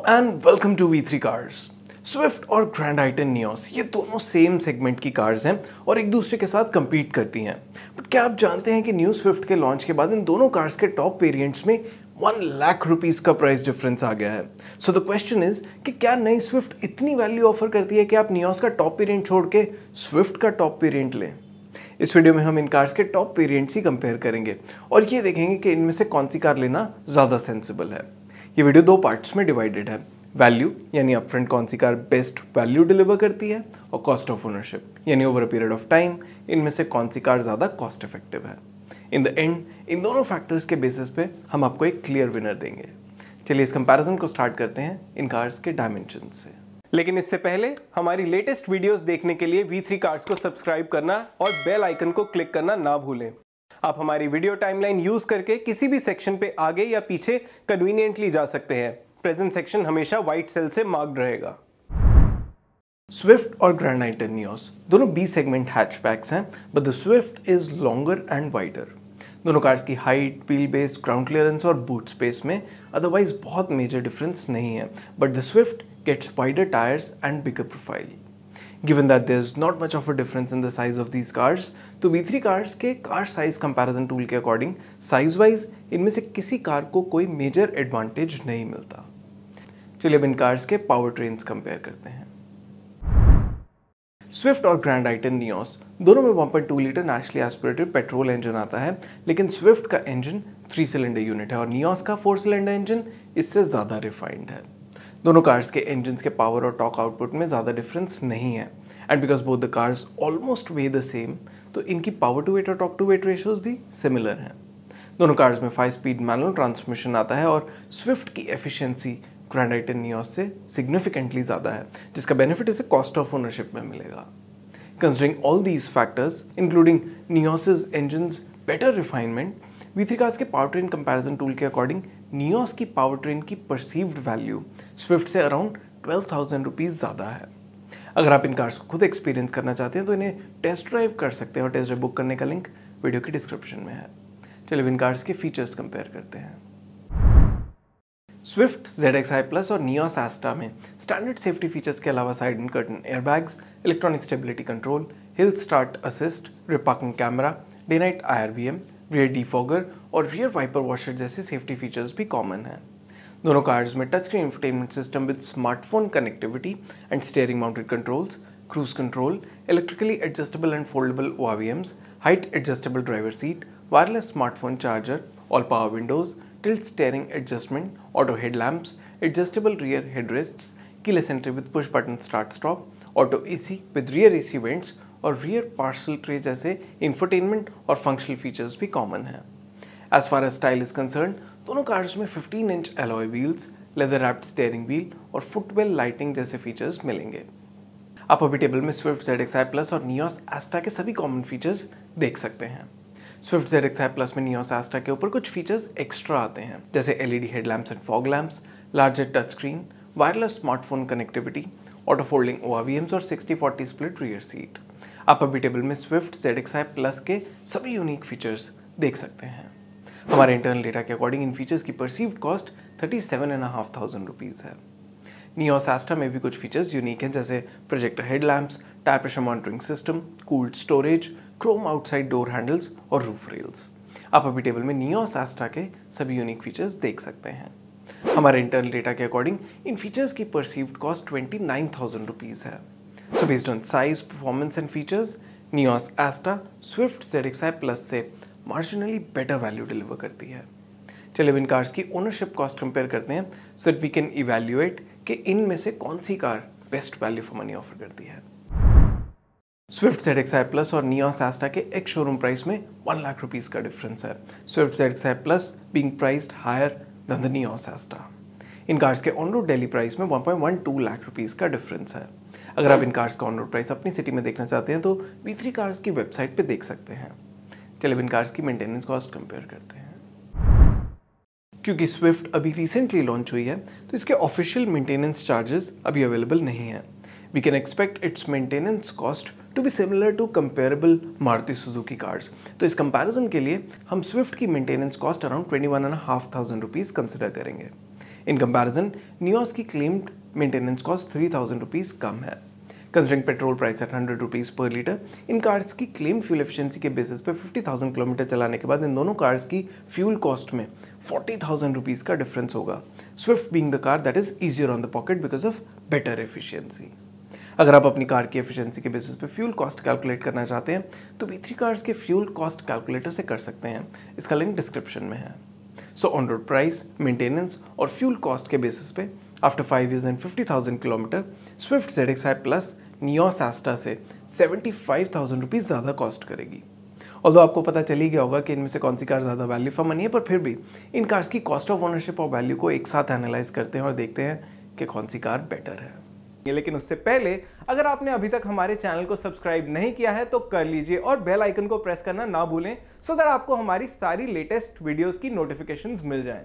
And welcome to V3 cars. Swift और grand i ten Nios ये दोनों सेम सेगमेंट की कार्स हैं और एक दूसरे के साथ compete करती हैं। बट क्या आप जानते हैं कि न्यू स्विफ्ट के लॉन्च के बाद इन दोनों कार्स के टॉप वेरिएंट्स में 1 लाख रुपीस का प्राइस डिफरेंस आ गया है। सो द क्वेश्चन इज कि क्या नई स्विफ्ट इतनी वैल्यू ऑफर करती है कि आप नियोस का टॉप वेरिएंट छोड़ के स्विफ्ट का टॉप वेरिएंट लें। इस वीडियो में हम इन कार्स के टॉप वेरिएंट्स ही कंपेयर करेंगे और ये देखेंगे कि इनमें से कौन सी कार लेना ज़्यादा सेंसिबल है। ये वीडियो दो पार्ट्स में डिवाइडेड है। वैल्यू यानी अपफ्रंट कौन सी कार बेस्ट वैल्यू डिलीवर करती है, और कॉस्ट ऑफ ओनरशिप यानी over a period of time इनमें से कौन सी कार ज़्यादा कॉस्ट इफेक्टिव है। इन द एंड इन दोनों फैक्टर्स के बेसिस पे हम आपको एक क्लियर विनर देंगे। चलिए इस कंपैरिजन को स्टार्ट करते हैं इन कार्स के डायमेंशन से। लेकिन इससे पहले हमारी लेटेस्ट वीडियोस देखने के लिए V3 कार्स को सब्सक्राइब करना और बेल आइकन को क्लिक करना ना भूलें। आप हमारी वीडियो टाइमलाइन यूज करके किसी भी सेक्शन पे आगे या पीछे कन्वीनियंटली जा सकते हैं। प्रेजेंट सेक्शन हमेशा व्हाइट सेल से मार्क्ड रहेगा। स्विफ्ट और ग्रैंड आइटन नियोस दोनों बी सेगमेंट हैचबैक्स हैं, but the Swift is longer and wider. दोनों कार्स की height, wheel base, ground clearance और बूट स्पेस में अदरवाइज बहुत मेजर डिफरेंस नहीं है, but the Swift gets wider tires and bigger profile. Given that there's not much of a difference in the size of these cars, तो V3 cars के car size comparison tool के according size wise इनमें से किसी car को कोई major advantage नहीं मिलता। चलिए अब इन cars के power trains compare करते हैं। स्विफ्ट और ग्रैंड आइटन नियोस दोनों में 1.2 litre naturally aspirated petrol engine आता है, लेकिन स्विफ्ट का इंजन 3 सिलेंडर यूनिट है और नियोस का 4 सिलेंडर इंजन इससे ज़्यादा रिफाइंड है। दोनों कार्स के इंजन्स के पावर और टॉर्क आउटपुट में ज़्यादा डिफरेंस नहीं है, and because both the cars almost way the same, तो इनकी पावर टू वेट और टॉर्क टू वेट रेशियोज भी सिमिलर हैं। दोनों कार्स में 5 स्पीड मैनुअल ट्रांसमिशन आता है और स्विफ्ट की एफिशिएंसी ग्रैंड आइटन नियोस से सिग्निफिकेंटली ज़्यादा है, जिसका बेनिफिट इसे कॉस्ट ऑफ ओनरशिप में मिलेगा। Considering all these factors including Nios's engines better refinement, V3 cars के पावर ट्रेन कंपैरिजन टूल के अकॉर्डिंग नियोस की पावर ट्रेन की परसीव्ड वैल्यू स्विफ्ट से अराउंड 12,000 रुपीज़ ज़्यादा है। अगर आप इन कार्स को खुद एक्सपीरियंस करना चाहते हैं तो इन्हें टेस्ट ड्राइव कर सकते हैं और टेस्ट ड्राइव बुक करने का लिंक वीडियो की डिस्क्रिप्शन में है। चलिए इन कार्स के फीचर्स कंपेयर करते हैं। स्विफ्ट ZXi प्लस और नियोस एस्टा में स्टैंडर्ड सेफ्टी फीचर्स के अलावा side and curtain airbags, electronic stability control, hill start assist, rear parking camera, day night IRBM, rear defogger और रियर वाइपर वॉशर जैसे safety features भी common हैं। दोनों cars में touch screen infotainment system with smartphone connectivity and steering mounted controls, cruise control, electrically adjustable and foldable ORVMs, height adjustable driver seat, wireless smartphone charger, all power windows, tilt steering adjustment, auto headlamps, adjustable rear headrests, keyless entry with push button start stop, auto AC with rear AC vents और rear parcel tray जैसे infotainment और functional features भी common हैं। As far as style is concern, दोनों cars में 15 inch alloy wheels, leather wrapped steering wheel और footwell lighting जैसे features मिलेंगे। आप अभी टेबल में स्विफ्ट ZXi प्लस और नियोस एस्टा के सभी कॉमन फीचर्स देख सकते हैं। स्विफ्ट ZXi प्लस में नियोस एस्टा के ऊपर कुछ फीचर्स एक्स्ट्रा आते हैं, जैसे LED headlamps and fog lamps, larger touch screen, wireless smartphone connectivity, auto folding ORVMs और 60-40 स्प्लिट रियर सीट। आप अभी टेबल में स्विफ्ट ZXi प्लस के सभी यूनिक फीचर्स देख सकते हैं। हमारे इंटरनल डेटा के अकॉर्डिंग इन फीचर्स की परसीव्ड कॉस्ट 37,500 रुपीज़ है। नियोस एस्टा में भी कुछ फीचर्स यूनिक हैं, जैसे projector headlamps, tyre pressure monitoring system, cooled storage, Chrome outside door handles और रूफ रेल्स। आप अभी टेबल में नियोस एस्टा के सभी यूनिक फीचर्स देख सकते हैं। हमारे इंटरनल डेटा के अकॉर्डिंग इन फीचर्स की परसीव्ड कॉस्ट 29,000 रुपीज़ है। So based on size, performance and features, Nios Asta Swift ZXi plus से मार्जिनली बेटर वैल्यू डिलीवर करती है। चलिए इन कार्स की ओनरशिप कॉस्ट कंपेयर करते हैं, so that we can evaluate कि इनमें से कौन सी car best value for money offer करती है। स्विफ्ट ZXi प्लस और नियोस एस्टा के एक शोरूम प्राइस में 1 लाख रुपीज़ का डिफरेंस है। Swift ZXi plus being priced higher than the Nios Asta. इन कार्स के ऑन रोड डेली प्राइस में 1.12 लाख रुपीज़ का डिफरेंस है। अगर आप इन कार्स का ऑन रोड प्राइस अपनी सिटी में देखना चाहते हैं तो V3 कार्स की वेबसाइट पे देख सकते हैं। चलिए इन कार्स की मेंटेनेंस कॉस्ट कंपेयर करते हैं। क्योंकि स्विफ्ट अभी रिसेंटली लॉन्च हुई है तो इसके ऑफिशियल मेंटेनेंस चार्जेस अभी अवेलेबल नहीं है। We can expect its maintenance cost to be similar to comparable Maruti Suzuki cars. तो इस कंपैरिजन के लिए हम स्विफ्ट की maintenance cost around 21,500 rupees consider करेंगे। इन कंपैरिजन नियोस की क्लेम्ड मेंटेनेंस कॉस्ट 3000 रुपीज़ कम है। Considering petrol price at 100 rupees per litre, इन कार्स की क्लेम फ्यूल एफिशिएंसी के बेसिस पे 50,000 किलोमीटर चलाने के बाद इन दोनों कार्स की फ्यूल कॉस्ट में 40,000 रुपीज़ का डिफरेंस होगा। Swift being the car that is easier on the pocket because of better efficiency. अगर आप अपनी कार की एफिशिएंसी के बेसिस पे फ्यूल कॉस्ट कैलकुलेट करना चाहते हैं तो V3 कार्स के फ्यूल कॉस्ट कैलकुलेटर से कर सकते हैं। इसका लिंक डिस्क्रिप्शन में है। So on road price, maintenance और फ्यूल कॉस्ट के बेसिस पे after 5 years and 50,000 kilometre Swift ZXi plus Nios Asta से 75,000 रुपीज़ ज़्यादा कॉस्ट करेगी। ऑल्दो आपको पता चल ही गया होगा कि इनमें से कौन सी कार ज़्यादा वैल्यू फॉर मनी है, पर फिर भी इन कार्स की कॉस्ट ऑफ ओनरशिप और वैल्यू को एक साथ एनालाइज करते हैं और देखते हैं कि कौन सी कार बेटर है। लेकिन उससे पहले अगर आपने अभी तक हमारे चैनल को सब्सक्राइब नहीं किया है तो कर लीजिए और बेल आइकन को प्रेस करना ना भूलें सो दैट आपको हमारी सारी लेटेस्ट वीडियोस की नोटिफिकेशंस मिल जाएं।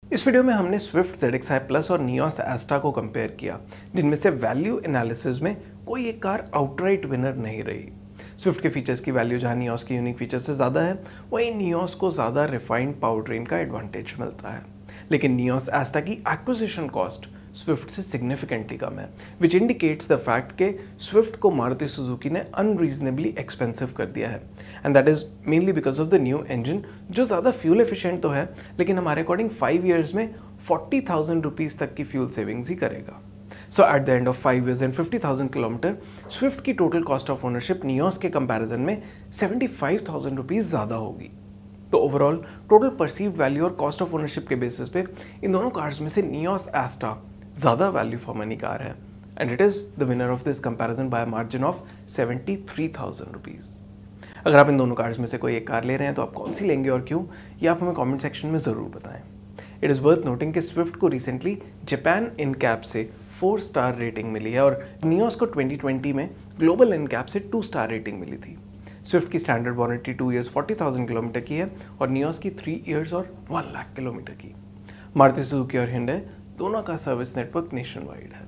इस वीडियो में हमने स्विफ्ट ZXi प्लस और नियोस एस्टा को कंपेयर किया, जिनमें से वैल्यू एनालिसिस में कोई एक कार आउटराइट विनर नहीं रही। स्विफ्ट के फीचर्स की वैल्यू जहां नियोस की यूनिक फीचर्स से ज़्यादा है, वहीं नियोस को ज़्यादा रिफाइंड पावर ट्रेन का एडवांटेज मिलता है। लेकिन नियोस एस्टा की एक्विजिशन कॉस्ट स्विफ्ट से सिग्निफिकेंटली कम है, विच इंडिकेट्स द फैक्ट के स्विफ्ट को मारुति सुजुकी ने अनरीजनेबली एक्सपेंसिव कर दिया है, and that is mainly because of the new engine जो ज़्यादा फ्यूल एफिशिएंट तो है लेकिन हमारे अकॉर्डिंग 5 years में 40,000 रुपीज़ तक की फ्यूल सेविंग्स ही करेगा। So at the end of 5 years and 50,000 kilometre Swift की total cost of ownership Nios के कंपैरिजन में 75,000 रुपीज़ ज़्यादा होगी। तो ओवरऑल टोटल परसीव्ड वैल्यू और कॉस्ट ऑफ ओनरशिप के बेसिस पे इन दोनों कार्स में से नियोस एस्टा ज़्यादा वैल्यू फॉर मनी कार है, and it is the winner of this comparison by margin of 73,000 rupees. अगर आप इन दोनों कार्स में से कोई एक कार ले रहे हैं तो आप कौन सी लेंगे और क्यों, ये आप हमें कमेंट सेक्शन में ज़रूर बताएं। इट इज़ वर्थ नोटिंग कि स्विफ्ट को रिसेंटली जापान इनकैप से 4 स्टार रेटिंग मिली है और नियोस को 2020 में ग्लोबल इनकैप से 2 स्टार रेटिंग मिली थी। स्विफ्ट की स्टैंडर्ड वारंटी 2 years 40,000 किलोमीटर की है और नियोस की 3 years और 1 लाख किलोमीटर की। मारुति सुजुकी और हिंडई दोनों का सर्विस नेटवर्क नेशन वाइड है।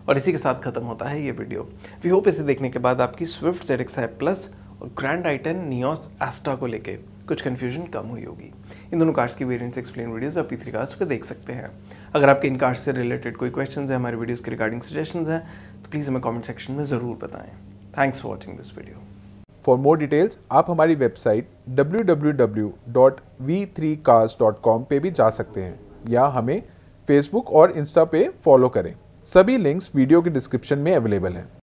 और इसी के साथ खत्म होता है ये वीडियो। वी होप इसे देखने के बाद आपकी स्विफ्ट ZXi प्लस और ग्रैंड i10 नियोस एस्टा को लेके कुछ कंफ्यूजन कम हुई होगी। इन दोनों कार्स की वेरिएंट्स एक्सप्लेन वीडियोस आप V3 कार्स पे देख सकते हैं। अगर आपके इन कार्स से रिलेटेड कोई क्वेश्चंस हैं, हमारे वीडियोस के रिगार्डिंग सजेशंस हैं तो प्लीज़ हमें कमेंट सेक्शन में ज़रूर बताएं। Thanks for watching this video. For more details आप हमारी वेबसाइट www.v3cars.com पे भी जा सकते हैं या हमें फेसबुक और इंस्टा पे फॉलो करें। सभी लिंक्स वीडियो के डिस्क्रिप्शन में अवेलेबल हैं।